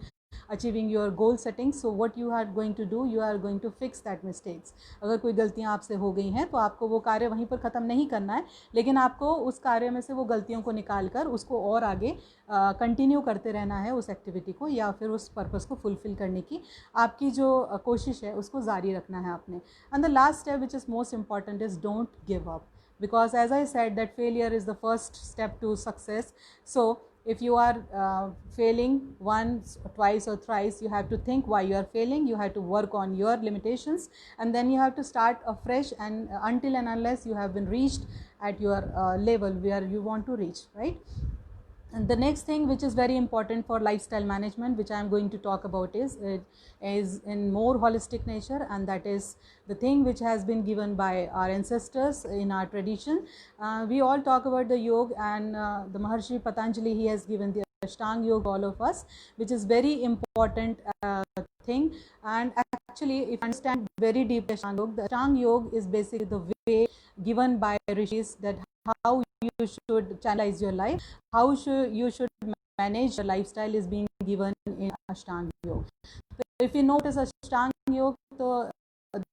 Speaker 1: achieving your goal settings, so what you are going to do, you are going to fix that mistakes. अगर कोई गलतियां आपसे हो गई हैं तो आपको वो कार्य वहीं पर ख़त्म नहीं करना है, लेकिन आपको उस कार्य में से वो गलतियों को निकाल कर उसको और आगे कंटिन्यू करते रहना है, उस एक्टिविटी को या फिर उस पर्पस को फुलफिल करने की आपकी जो कोशिश है उसको जारी रखना है आपने. And the last step which is most important is don't give up, because as I said that failure is the first step to success. So if you are failing once, twice or thrice, you have to think why you are failing, you have to work on your limitations, and then you have to start afresh, and until and unless you have been reached at your level where you want to reach, right? And the next thing which is very important for lifestyle management, which I am going to talk about, is in more holistic nature, and that is the thing which has been given by our ancestors in our tradition. We all talk about the yoga, and the Maharshi Patanjali, he has given the Ashtanga Yoga all of us, which is very important thing. And actually, if you understand very deep Ashtanga Yoga, the Ashtanga Yoga is basically the way given by rishis that how you should channelize your life, how you should manage your lifestyle is being given in Ashtanga Yoga. So if you notice Ashtanga Yoga, so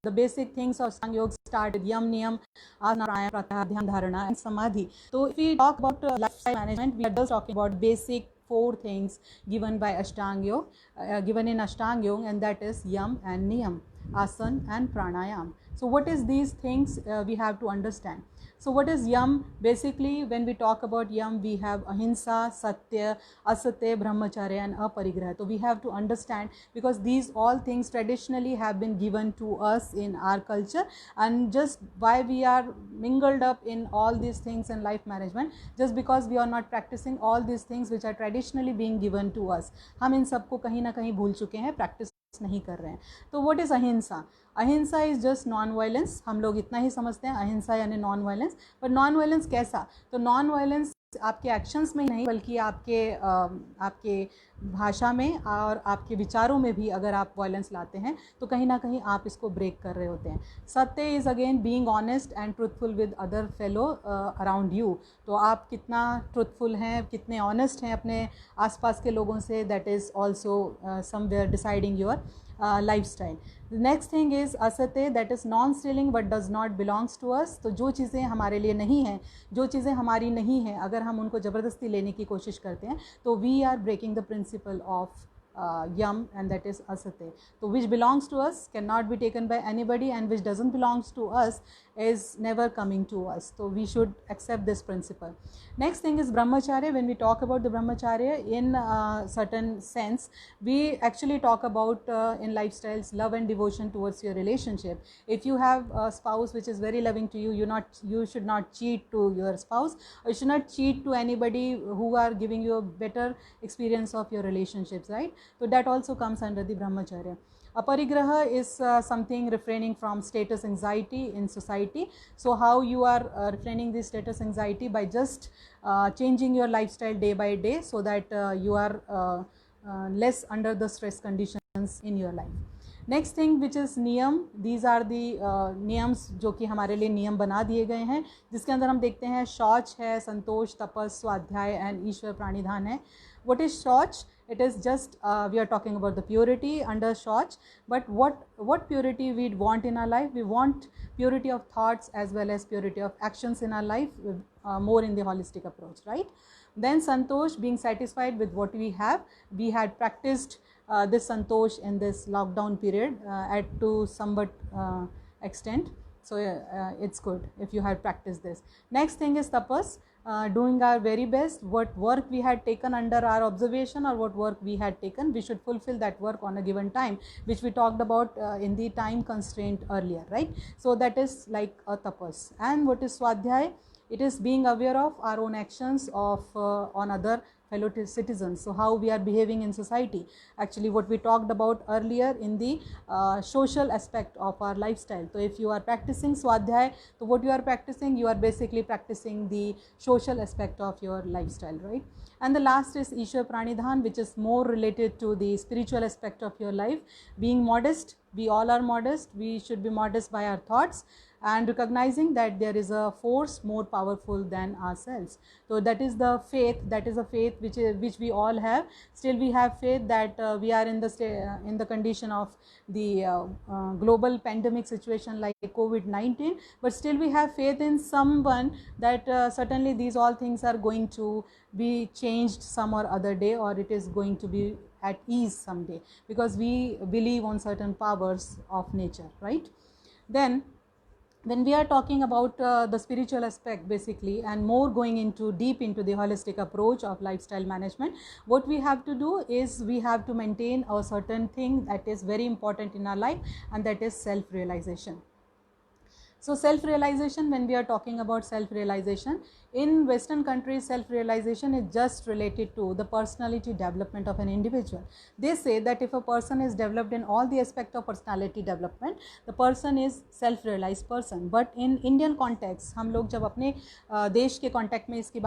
Speaker 1: the basic things of Ashtanga Yoga start with Yam, Niyam, Asana, Pranayama, Pratyahara, Dhyan, Dharana and Samadhi. So if we talk about lifestyle management, we are just talking about basic 4 things given by Ashtanga Yoga, given in Ashtanga Yoga, and that is Yam and Niyam, Asana and Pranayama. So what is these things we have to understand. So what is Yam? Basically, when we talk about Yam, we have Ahimsa, Satya, Asatya, Brahmacari and Aparigraha. So we have to understand, because these all things traditionally have been given to us in our culture, and just why we are mingled up in all these things in life management, just because we are not practicing all these things which are traditionally being given to us. हम इन सबको कहीं ना कहीं भूल चुके हैं, practice नहीं कर रहे हैं. तो व्हाट इज़ अहिंसा? अहिंसा इज़ जस्ट नॉन वायलेंस. हम लोग इतना ही समझते हैं अहिंसा यानी नॉन वायलेंस. पर नॉन वायलेंस कैसा? तो नॉन वायलेंस आपके एक्शंस में ही नहीं, बल्कि आपके भाषा में और आपके विचारों में भी अगर आप वायलेंस लाते हैं तो कहीं ना कहीं आप इसको ब्रेक कर रहे होते हैं. सत्य is again being honest and truthful with other fellow around you. तो आप कितना ट्रूथफुल हैं, कितने ऑनेस्ट हैं अपने आसपास के लोगों से, that is also somewhere deciding your lifestyle. The next thing is asatya, that is non-stealing what does not belongs to us. तो जो चीज़ें हमारे लिए नहीं हैं, जो चीज़ें हमारी नहीं हैं, अगर हम उनको ज़बरदस्ती लेने की कोशिश करते हैं तो we are breaking the principle of Yam, and that is asatya. So which belongs to us cannot be taken by anybody, and which doesn't belongs to us is never coming to us. So we should accept this principle. Next thing is brahmacharya. When we talk about the brahmacharya in certain sense, we actually talk about in lifestyles love and devotion towards your relationship. If you have a spouse which is very loving to you, you should not cheat to your spouse, or you should not cheat to anybody who are giving you a better experience of your relationships, right? So that also comes under the brahmacharya. Aparigraha is something refraining from status anxiety in society. So how you are refraining this status anxiety? By just changing your lifestyle day by day, so that you are less under the stress conditions in your life. Next thing which is नियम. These are the नियम्स जो कि हमारे लिए नियम बना दिए गए हैं, जिसके अंदर हम देखते हैं शौच है, संतोष, तपस, स्वाध्याय एंड ईश्वर प्राणिधान है. What is शौच? It is just we are talking about the purity under शौच, but what purity we want in our life? We want purity of thoughts as well as purity of actions in our life, more in the holistic approach, right? Then santosh, being satisfied with what we have. We had practiced this santosh in this lockdown period at to somewhat extent, so it's good if you had practiced this. Next thing is tapas, doing our very best. What work we had taken under our observation, or what work we had taken, we should fulfill that work on a given time, which we talked about in the time constraint earlier, right? So that is like a tapas. And what is swadhyay? It is being aware of our own actions of on other fellow citizens. So how we are behaving in society, actually what we talked about earlier in the social aspect of our lifestyle. So if you are practicing swadhyay, so what you are practicing, you are basically practicing the social aspect of your lifestyle, right? And the last is Ishwar Pranidhan, which is more related to the spiritual aspect of your life. Being modest, we all are modest, we should be modest by our thoughts, and recognizing that there is a force more powerful than ourselves. So that is the faith, that is a faith which we all have. Still we have faith that we are in the condition of the global pandemic situation like COVID-19, but still we have faith in someone that certainly these all things are going to be changed some or other day, or it is going to be at ease someday, because we believe on certain powers of nature, right? Then when we are talking about the spiritual aspect basically, and more going into deep into the holistic approach of lifestyle management, what we have to do is we have to maintain a certain thing that is very important in our life, and that is self-realization. So self-realization, when we are talking about self-realization, in Western countries, self-realization is just related to the personality development of an individual. They say that if a person is developed in all the aspect of personality development, the person is self-realized person. But in Indian context, हम लोग जब अपने देश के context में इसकी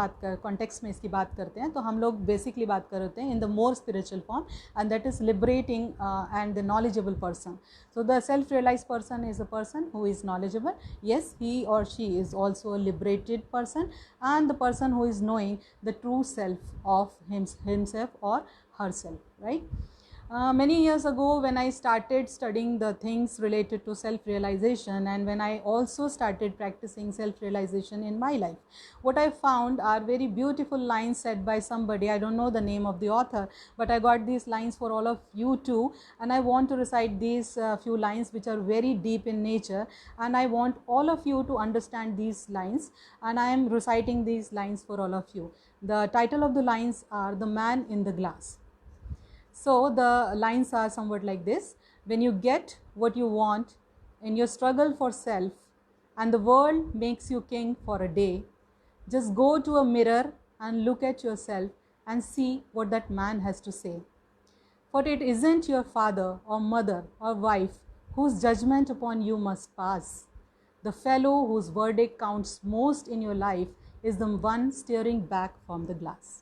Speaker 1: बात करते हैं, तो हम लोग basically बात करते हैं in the more spiritual form, and that is liberating and the knowledgeable person. So the self-realized person is a person who is knowledgeable. Yes, he or she is also a liberated person, and the person who is knowing the true self of himself or herself, right? Many years ago, when I started studying the things related to self-realization, and when I also started practicing self-realization in my life, what I found are very beautiful lines said by somebody. I don't know the name of the author, but I got these lines for all of you too, and I want to recite these few lines which are very deep in nature, and I want all of you to understand these lines, and I am reciting these lines for all of you. The title of the lines are The Man in the Glass. So the lines are somewhat like this: when you get what you want in your struggle for self, and the world makes you king for a day, just go to a mirror and look at yourself and see what that man has to say. For it isn't your father or mother or wife whose judgment upon you must pass. The fellow whose verdict counts most in your life is the one staring back from the glass.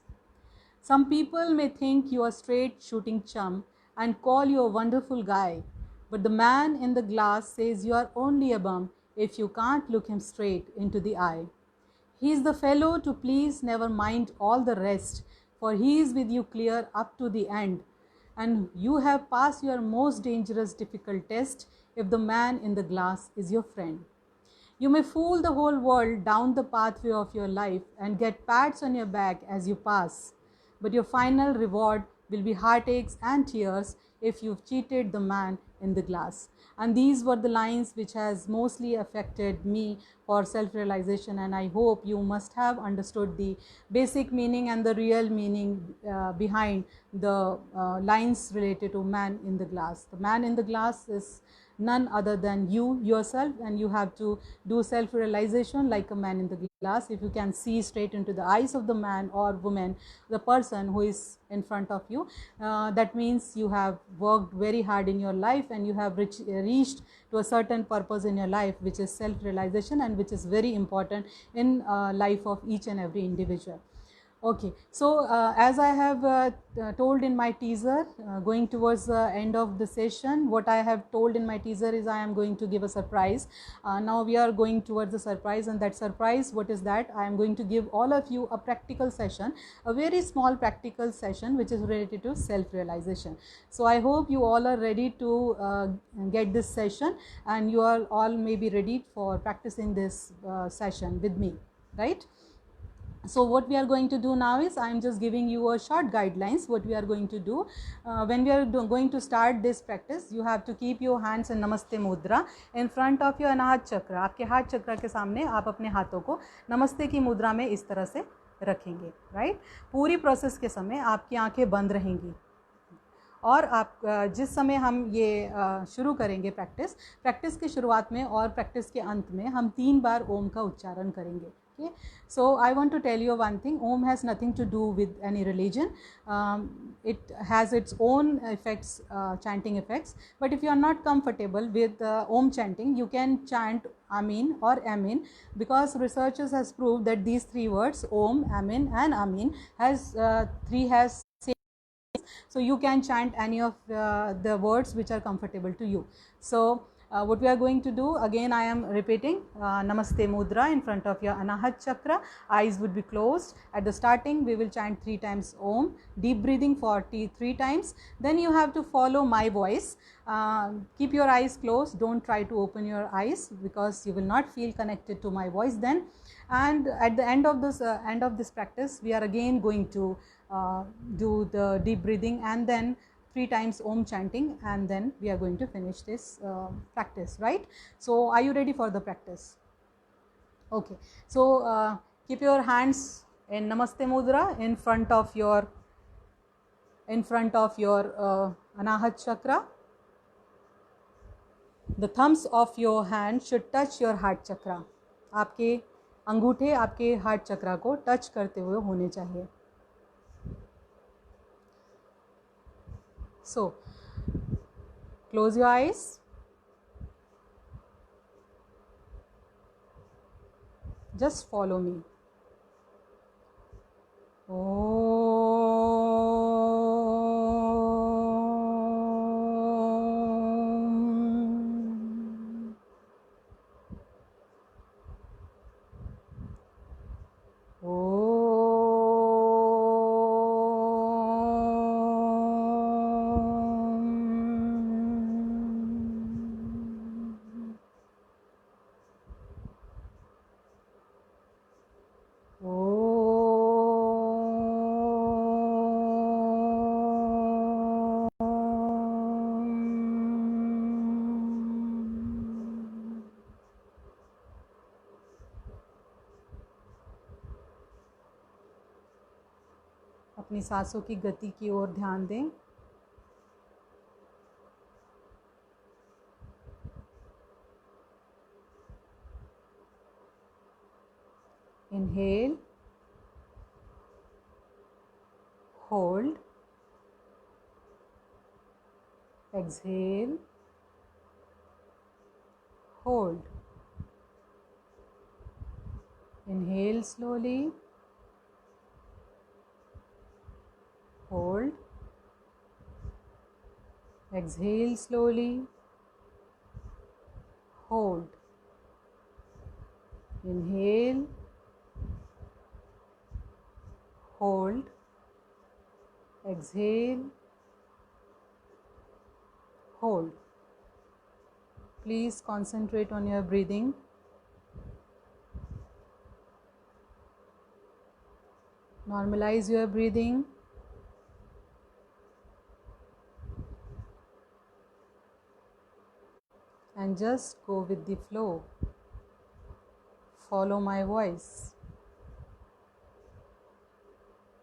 Speaker 1: Some people may think you a straight shooting chum and call you a wonderful guy, but the man in the glass says you are only a bum if you can't look him straight into the eye. He is the fellow to please, never mind all the rest, for he is with you clear up to the end, and you have passed your most dangerous difficult test if the man in the glass is your friend. You may fool the whole world down the pathway of your life and get pats on your back as you pass, but your final reward will be heartaches and tears if you've cheated the man in the glass. And these were the lines which has mostly affected me for self-realization, and I hope you must have understood the basic meaning and the real meaning behind the lines related to man in the glass. The man in the glass is none other than you yourself, and you have to do self-realization like a man in the glass. If you can see straight into the eyes of the man or woman, the person who is in front of you, that means you have worked very hard in your life, and you have reached to a certain purpose in your life, which is self-realization, and which is very important in life of each and every individual. Okay, so as I have told in my teaser, going towards the end of the session, what I have told in my teaser is I am going to give a surprise. Now we are going towards the surprise, and that surprise, what is that? I am going to give all of you a practical session, a very small practical session which is related to self-realization. So I hope you all are ready to get this session, and you are all maybe ready for practicing this session with me, right? So what we are going to do now is I am just giving you a short guidelines what we are going to do. When we are going to start this practice, you have to keep your hands in Namaste Mudra in front of your Anahat Chakra. आपके हाथ चक्र के सामने आप अपने हाथों को नमस्ते की मुद्रा में इस तरह से रखेंगे, राइट? पूरी प्रोसेस के समय आपकी आंखें बंद रहेंगी, और आप जिस समय हम ये शुरू करेंगे प्रैक्टिस के शुरुआत में और प्रैक्टिस के अंत में हम 3 बार ओम का उच्चारण करेंगे. Okay, so I want to tell you one thing. Om has nothing to do with any religion. It has its own effects, chanting effects. But if you are not comfortable with Om chanting, you can chant Amin or Amin, because researchers has proved that these three words, Om, Amin and Amin, has same. So you can chant any of the words which are comfortable to you. So what we are going to do, again I am repeating Namaste Mudra in front of your Anahat Chakra. Eyes would be closed. At the starting we will chant 3 times Om, deep breathing for 3 times. Then you have to follow my voice. Keep your eyes closed, don't try to open your eyes, because you will not feel connected to my voice then. And at the end of this practice, we are again going to do the deep breathing and then 3 times Om chanting, and then we are going to finish this practice, right? So are you ready for the practice? Okay, so keep your hands in Namaste Mudra in front of your Anahat Chakra. The thumbs of your hand should touch your heart chakra. आपके अंगूठे आपके heart चक्रा को touch करते हुए होने चाहिए. So, close your eyes. Just follow me. अपनी सांसों की गति की ओर ध्यान दें. Inhale, hold, exhale, hold. Inhale slowly, hold, exhale slowly, hold. Inhale, hold, exhale, hold. Please concentrate on your breathing. Normalize your breathing. And just go with the flow. Follow my voice.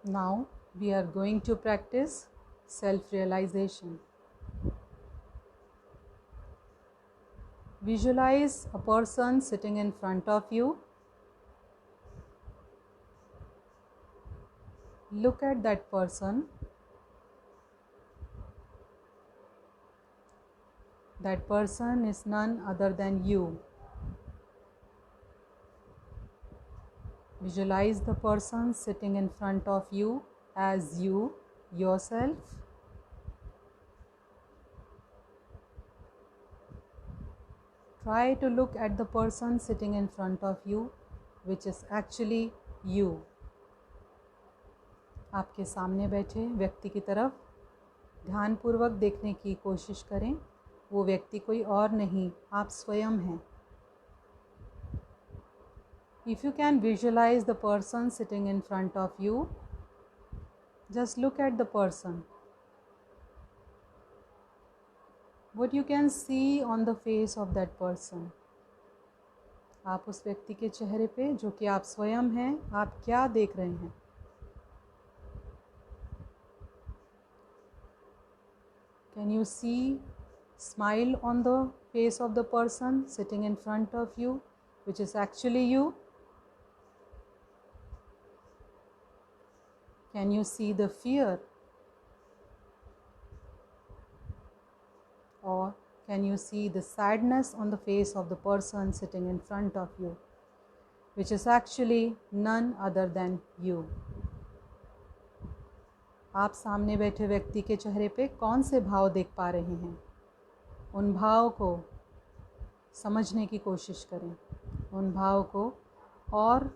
Speaker 1: Now we are going to practice self-realization. Visualize a person sitting in front of you. Look at that person. That person is none other than you. Visualize the person sitting in front of you as you, yourself. Try to look at the person sitting in front of you, which is actually you. आपके सामने बैठे व्यक्ति की तरफ ध्यानपूर्वक देखने की कोशिश करें. वो व्यक्ति कोई और नहीं, आप स्वयं हैं. If you can visualize the person sitting in front of you, just look at the person. What you can see on the face of that person. आप उस व्यक्ति के चेहरे पे, जो कि आप स्वयं हैं, आप क्या देख रहे हैं? Can you see smile on the face of the person sitting in front of you, which is actually you? Can you see the fear? Or can you see the sadness on the face of the person sitting in front of you, which is actually none other than you? आप सामने बैठे व्यक्ति के चेहरे पे कौन से भाव देख पा रहे हैं? उन भाव को समझने की कोशिश करें, उन भाव को और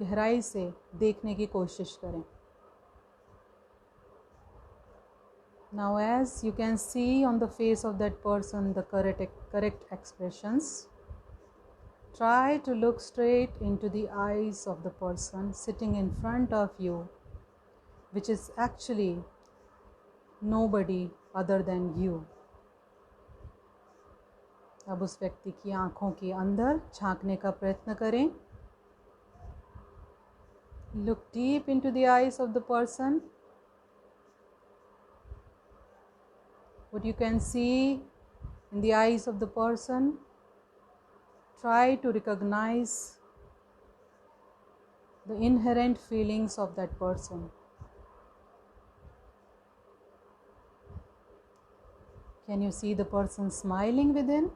Speaker 1: गहराई से देखने की कोशिश करें. Now as you can see on the face of that person the correct expressions, try to look straight into the eyes of the person sitting in front of you, which is actually nobody other than you. अब उस व्यक्ति की आँखों के अंदर झांकने का प्रयत्न करें. Look deep into the eyes of the person. What you can see in the eyes of the person, try to recognize the inherent feelings of that person. Can you see the person smiling within?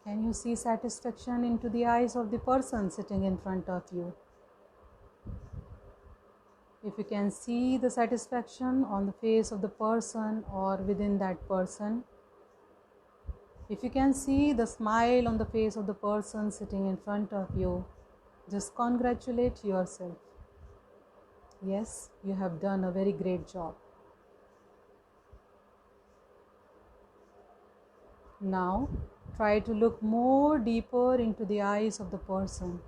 Speaker 1: Can you see satisfaction into the eyes of the person sitting in front of you? If you can see the satisfaction on the face of the person or within that person, if you can see the smile on the face of the person sitting in front of you, just congratulate yourself. Yes, you have done a very great job. Now, try to look more deeper into the eyes of the person.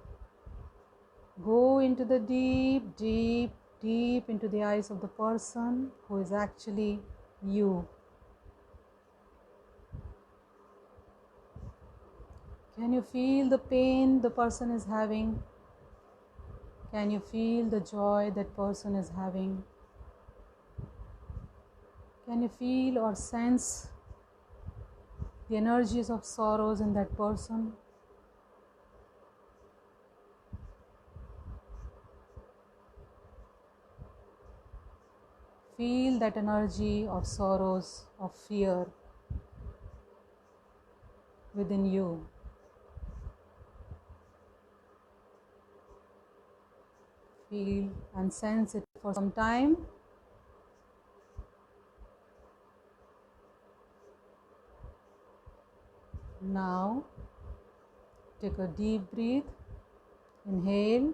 Speaker 1: Go into the deep into the eyes of the person who is actually you. Can you feel the pain the person is having? Can you feel the joy that person is having? Can you feel or sense the energies of sorrows in that person? Feel that energy of sorrows, of fear within you. Feel and sense it for some time. Now, take a deep breath. Inhale,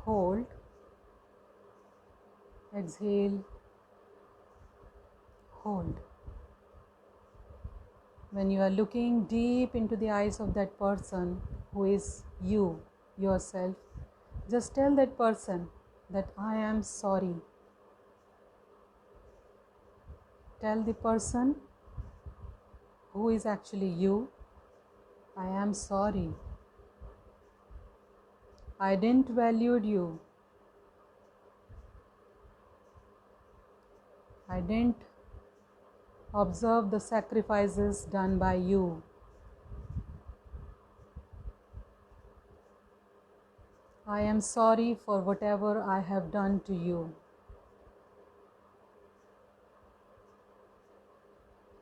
Speaker 1: hold, exhale, hold. When you are looking deep into the eyes of that person who is you, yourself, just tell that person that I am sorry. Tell the person who is actually you, I am sorry. I didn't value you. I didn't observe the sacrifices done by you. I am sorry for whatever I have done to you.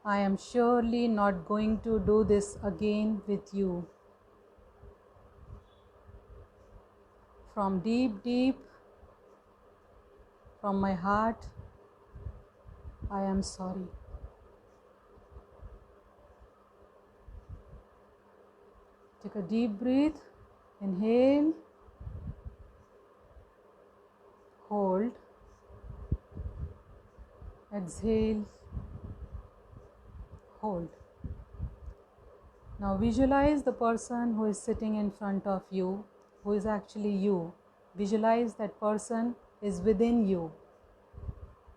Speaker 1: I am surely not going to do this again with you. From deep from my heart, I am sorry. Take a deep breath. Inhale, hold, exhale, hold. Now visualize the person who is sitting in front of you, who is actually you. Visualize that person is within you.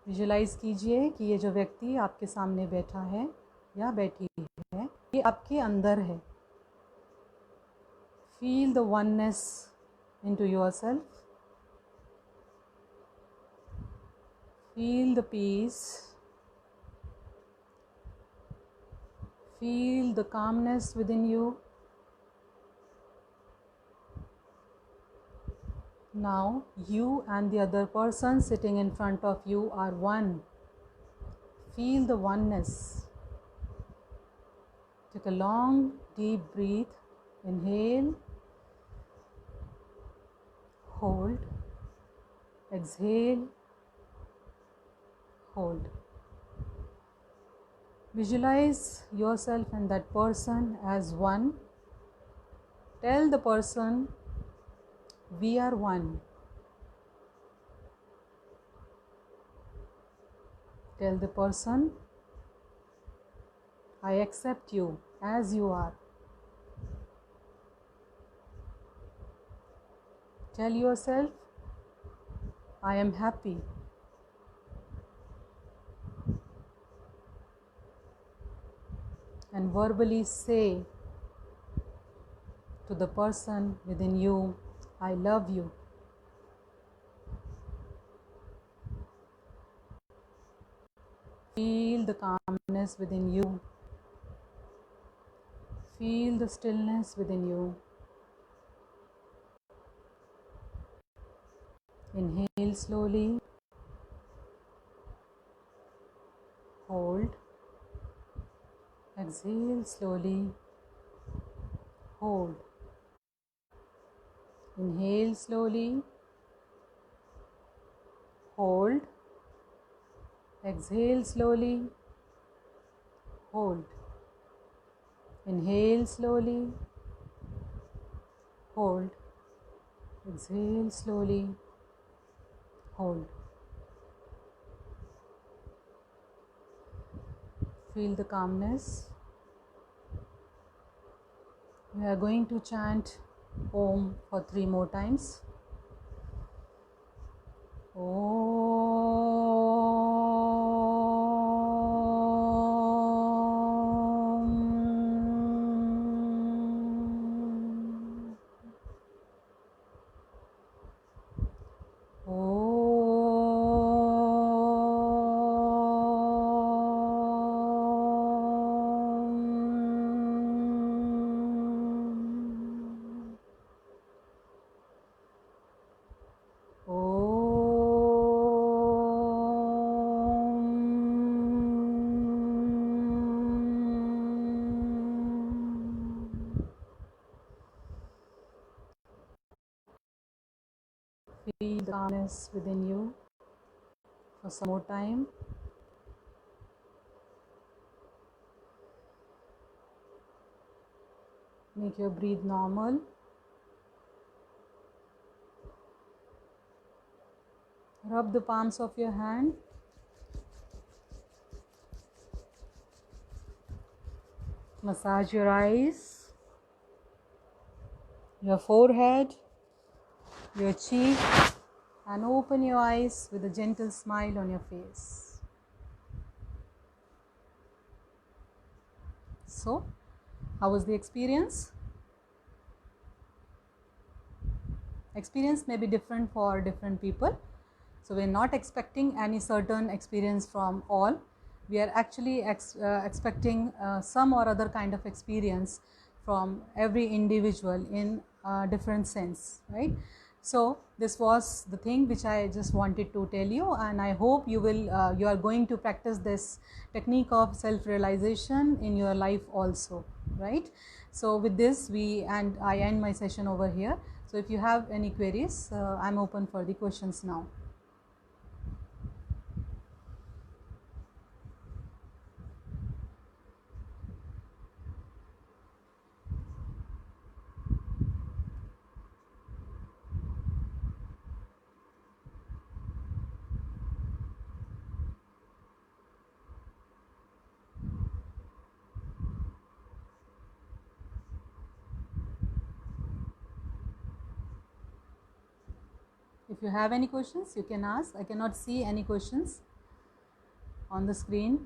Speaker 1: Visualize कीजिए कि ये जो व्यक्ति आपके सामने बैठा है या बैठी है, ये आपके अंदर है. Feel the oneness into yourself. Feel the peace. Feel the calmness within you. Now you and the other person sitting in front of you are one. Feel the oneness. Take a long deep breath. Inhale, hold, exhale, hold. Visualize yourself and that person as one. Tell the person, we are one. Tell the person, I accept you as you are. Tell yourself, I am happy. And verbally say to the person within you, I love you. Feel the calmness within you. Feel the stillness within you. Inhale slowly. Hold. Exhale slowly. Hold. Inhale slowly. Hold. Exhale slowly. Hold. Inhale slowly. Hold. Exhale slowly. Hold. Feel the calmness. We are going to chant Om for 3 more times. Feel the calmness within you for some more time. Make your breathe normal. Rub the palms of your hand. Massage your eyes, your forehead, your cheek, and open your eyes with a gentle smile on your face. So, how was the experience? Experience may be different for different people. So, we are not expecting any certain experience from all. We are actually expecting some or other kind of experience from every individual in a different sense, right? So, this was the thing which I just wanted to tell you, and I hope you are going to practice this technique of self-realization in your life also, right? So, with this I end my session over here. So, if you have any queries, I am open for the questions now. If you have any questions, you can ask. I cannot see any questions on the screen.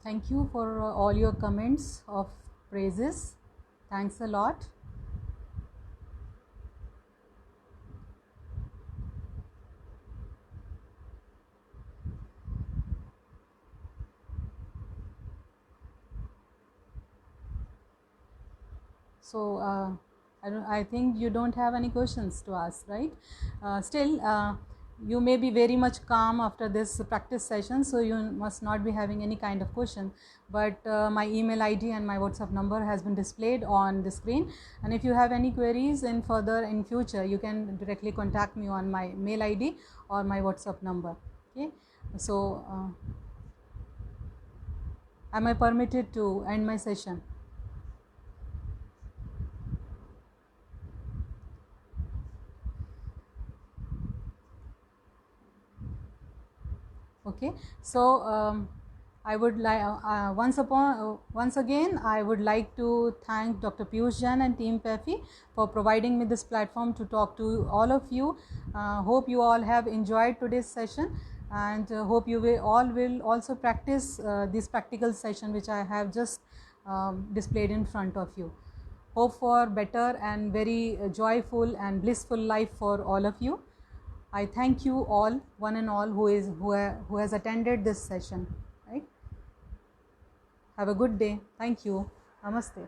Speaker 1: Thank you for all your comments of praises. Thanks a lot. So I think you don't have any questions to ask, right? Still, you may be very much calm after this practice session, so you must not be having any kind of question. But my email ID and my WhatsApp number has been displayed on the screen, and if you have any queries in future, you can directly contact me on my mail ID or my WhatsApp number. Okay, so am I permitted to end my session? Okay, so I would like once again I would like to thank Dr. Piyush Jain and team PEFI for providing me this platform to talk to all of you. Hope you all have enjoyed today's session, and hope you all will also practice this practical session which I have just displayed in front of you. Hope for better and very joyful and blissful life for all of you. I thank you all, one and all, who has attended this session. Right? Have a good day. Thank you. Namaste.